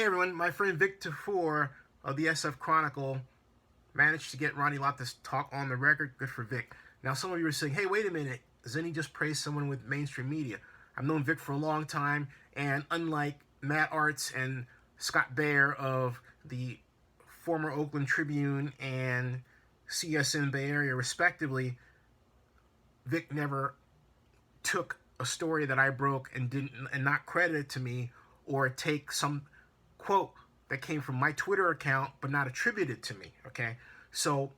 Hey everyone, my friend Victor Four of the SF Chronicle managed to get Ronnie Lott to talk on the record. Good for Vic. Now some of you are saying, hey, wait a minute, doesn't he just praise someone with mainstream media? I've known Vic for a long time, and unlike Matt Arts and Scott Bair of the former Oakland Tribune and CSN Bay Area respectively, Vic never took a story that I broke and not credit it to me, or take some quote that came from my Twitter account but not attributed to me. Okay, so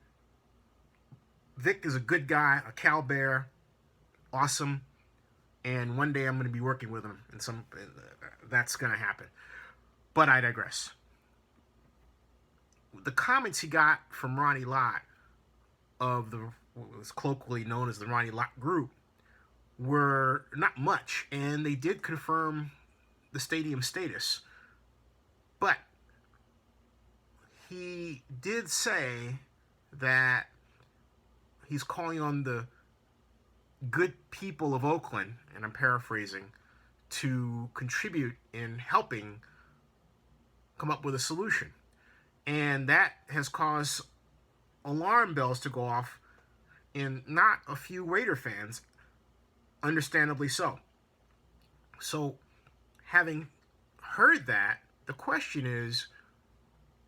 Vic is a good guy, a Cal Bear, awesome, and one day I'm going to be working with him, and that's going to happen. But I digress. The comments he got from Ronnie Lott of what was colloquially known as the Ronnie Lott Group were not much, and they did confirm the stadium status. But he did say that he's calling on the good people of Oakland, and I'm paraphrasing, to contribute in helping come up with a solution. And that has caused alarm bells to go off in not a few Raider fans, understandably so. So, having heard that, the question is,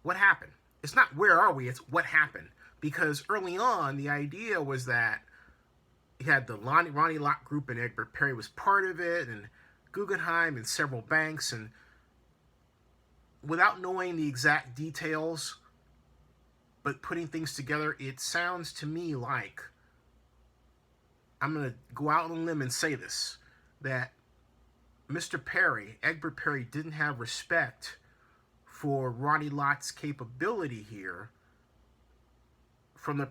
what happened? It's not where are we, it's what happened. Because early on, the idea was that you had the Ronnie Lott Group, and Egbert Perry was part of it, and Guggenheim and several banks, and without knowing the exact details, but putting things together, it sounds to me like, I'm going to go out on a limb and say this, that Mr. Perry, Egbert Perry, didn't have respect for Ronnie Lott's capability here from the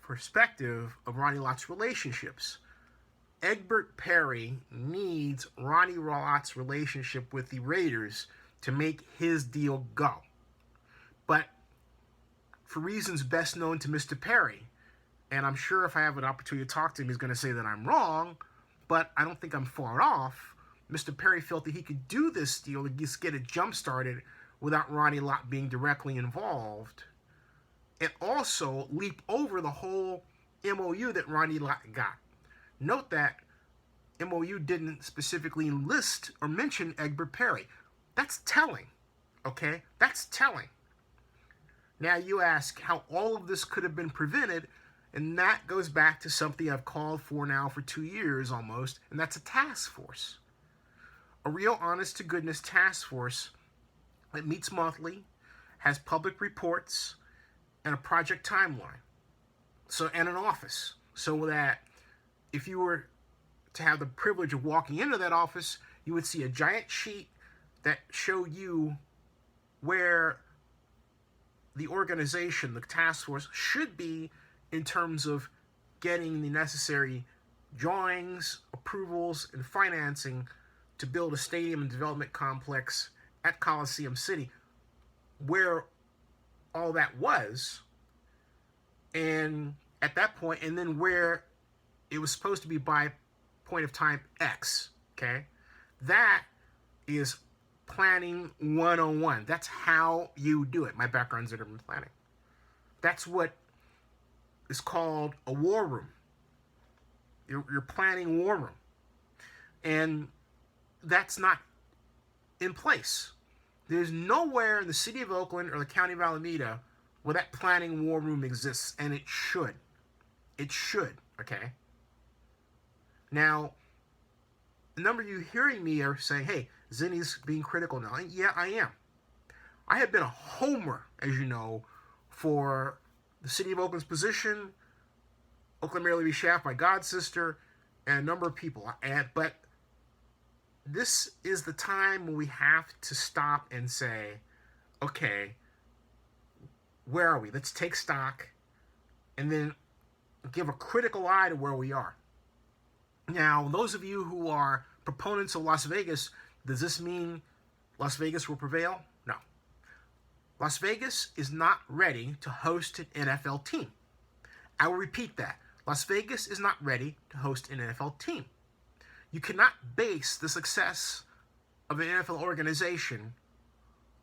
perspective of Ronnie Lott's relationships. Egbert Perry needs Ronnie Lott's relationship with the Raiders to make his deal go. But for reasons best known to Mr. Perry, and I'm sure if I have an opportunity to talk to him, he's going to say that I'm wrong, but I don't think I'm far off. Mr. Perry felt that he could do this deal to just get it jump-started without Ronnie Lott being directly involved, and also leap over the whole MOU that Ronnie Lott got. Note that MOU didn't specifically list or mention Egbert Perry. That's telling, okay? That's telling. Now you ask how all of this could have been prevented, and that goes back to something I've called for now for 2 years almost, and that's a task force. A real honest-to-goodness task force that meets monthly, has public reports, and a project timeline, and an office, so that if you were to have the privilege of walking into that office, you would see a giant sheet that showed you where the organization, the task force, should be in terms of getting the necessary drawings, approvals, and financing to build a stadium and development complex at Coliseum City, where all that was, and at that point, and then where it was supposed to be by point of time X, okay? That is planning 101. That's how you do it. My background's in urban planning. That's what is called a war room. You're planning war room. And that's not in place. There's nowhere in the city of Oakland or the county of Alameda where that planning war room exists, and it should. It should, okay? Now, a number of you hearing me are saying, hey, Zinni's being critical now. And yeah, I am. I have been a homer, as you know, for the city of Oakland's position, Oakland Mayor Libby Schaaf, my god sister, and a number of people. But this is the time when we have to stop and say, okay, where are we? Let's take stock and then give a critical eye to where we are. Now, those of you who are proponents of Las Vegas, does this mean Las Vegas will prevail? No. Las Vegas is not ready to host an NFL team. I will repeat that. Las Vegas is not ready to host an NFL team. You cannot base the success of an NFL organization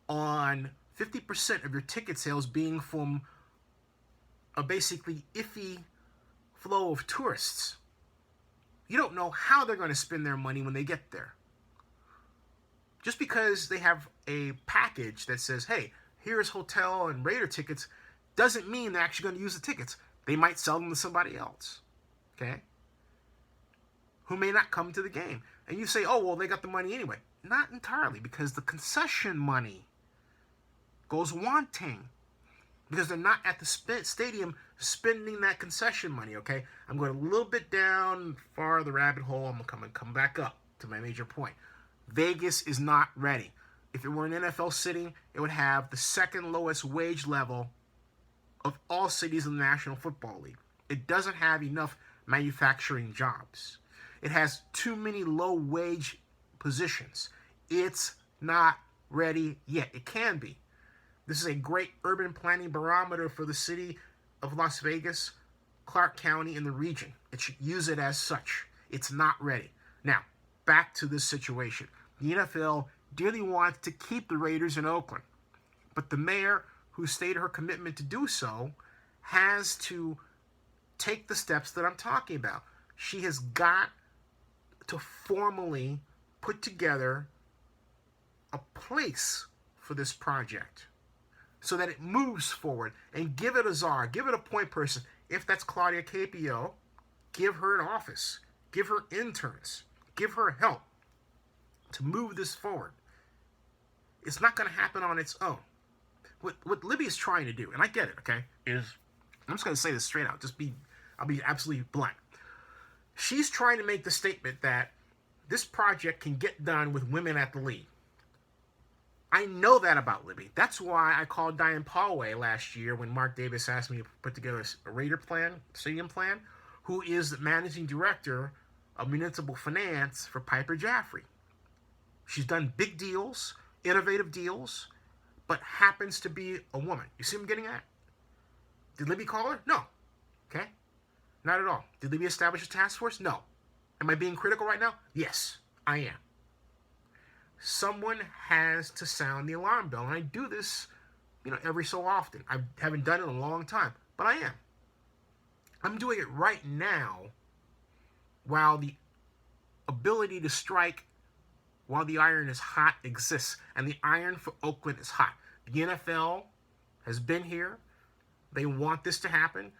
on 50% of your ticket sales being from a basically iffy flow of tourists. You don't know how they're going to spend their money when they get there. Just because they have a package that says, hey, here's hotel and Raider tickets, doesn't mean they're actually going to use the tickets. They might sell them to somebody else, okay, who may not come to the game. And you say, oh, well, they got the money anyway. Not entirely, because the concession money goes wanting, because they're not at the stadium spending that concession money, okay? I'm going a little bit down far the rabbit hole. I'm going to come back up to my major point. Vegas is not ready. If it were an NFL city, it would have the second lowest wage level of all cities in the National Football League. It doesn't have enough manufacturing jobs. It has too many low-wage positions. It's not ready yet. It can be. This is a great urban planning barometer for the city of Las Vegas, Clark County, and the region. It should use it as such. It's not ready. Now, back to this situation. The NFL dearly wants to keep the Raiders in Oakland, but the mayor, who stated her commitment to do so, has to take the steps that I'm talking about. She has got to formally put together a place for this project so that it moves forward, and give it a czar, give it a point person. If that's Claudia Capio, give her an office, give her interns, give her help to move this forward. It's not going to happen on its own. What Libby is trying to do, and I get it, okay, is, I'm just going to say this straight out, I'll be absolutely blunt. She's trying to make the statement that this project can get done with women at the lead. I know that about Libby. That's why I called Diane Paulway last year when Mark Davis asked me to put together a Raider plan, stadium plan, who is the managing director of municipal finance for Piper Jaffray. She's done big deals, innovative deals, but happens to be a woman. You see what I'm getting at? Did Libby call her? No. Okay? Not at all. Did Libby establish a task force? No. Am I being critical right now? Yes, I am. Someone has to sound the alarm bell, and I do this, every so often. I haven't done it in a long time, but I am. I'm doing it right now while the ability to strike while the iron is hot exists, and the iron for Oakland is hot. The NFL has been here. They want this to happen.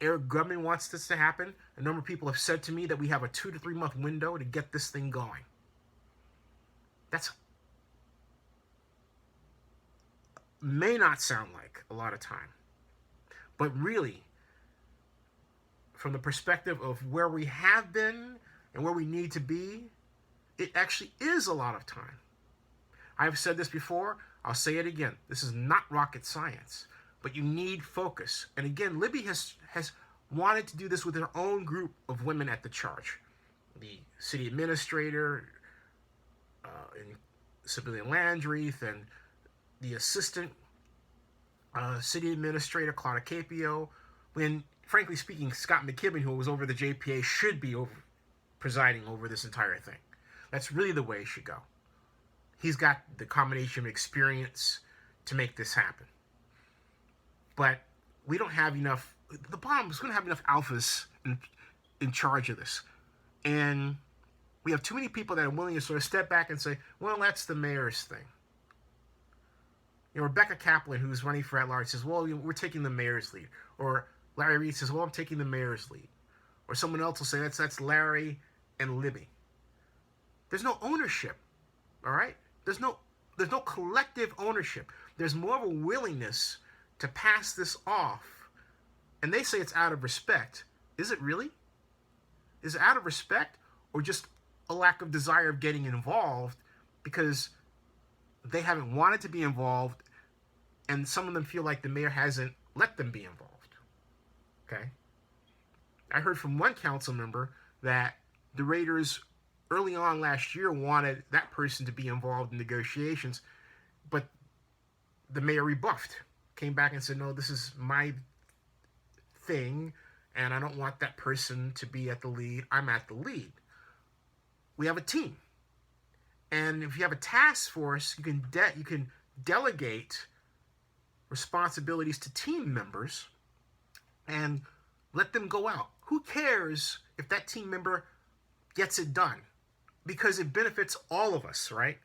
Eric Grubman wants this to happen. A number of people have said to me that we have a 2 to 3 month window to get this thing going. That's may not sound like a lot of time, but really, from the perspective of where we have been and where we need to be, it actually is a lot of time. I've said this before, I'll say it again. This is not rocket science, but you need focus. And again, Libby has wanted to do this with her own group of women at the charge. The city administrator, and Civilian Landreath, and the assistant city administrator, Claudia Capio, when, frankly speaking, Scott McKibben, who was over the JPA, should be presiding over this entire thing. That's really the way it should go. He's got the combination of experience to make this happen. But we don't have enough, the bottom is going to have enough alphas in charge of this. And we have too many people that are willing to sort of step back and say, well, that's the mayor's thing. Rebecca Kaplan, who's running for at-large, says, well, we're taking the mayor's lead. Or Larry Reed says, well, I'm taking the mayor's lead. Or someone else will say, that's Larry and Libby. There's no ownership, all right? There's no collective ownership. There's more of a willingness to pass this off. And they say it's out of respect. Is it really? Is it out of respect, or just a lack of desire of getting involved because they haven't wanted to be involved, and some of them feel like the mayor hasn't let them be involved? Okay? I heard from one council member that the Raiders early on last year wanted that person to be involved in negotiations, but the mayor rebuffed, came back and said, no, this is my thing, and I don't want that person to be at the lead. I'm at the lead. We have a team. And if you have a task force, you can delegate responsibilities to team members and let them go out. Who cares if that team member gets it done? Because it benefits all of us, right?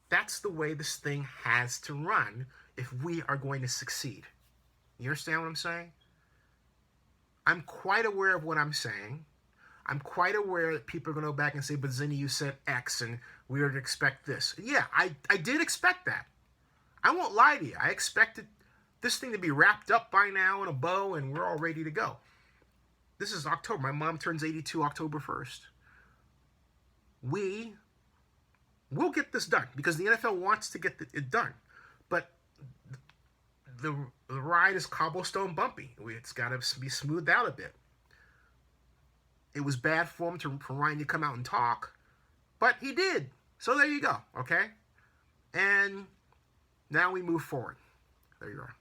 That's the way this thing has to run if we are going to succeed. You understand what I'm saying? I'm quite aware of what I'm saying. I'm quite aware that people are going to go back and say, but Zinni, you said X and we were to expect this. Yeah, I did expect that. I won't lie to you. I expected this thing to be wrapped up by now in a bow and we're all ready to go. This is October. My mom turns 82 October 1st. We'll get this done because the NFL wants to get it done. But the ride is cobblestone bumpy. It's got to be smoothed out a bit. It was bad for him for Ryan to come out and talk, but he did. So there you go, okay? And now we move forward. There you are.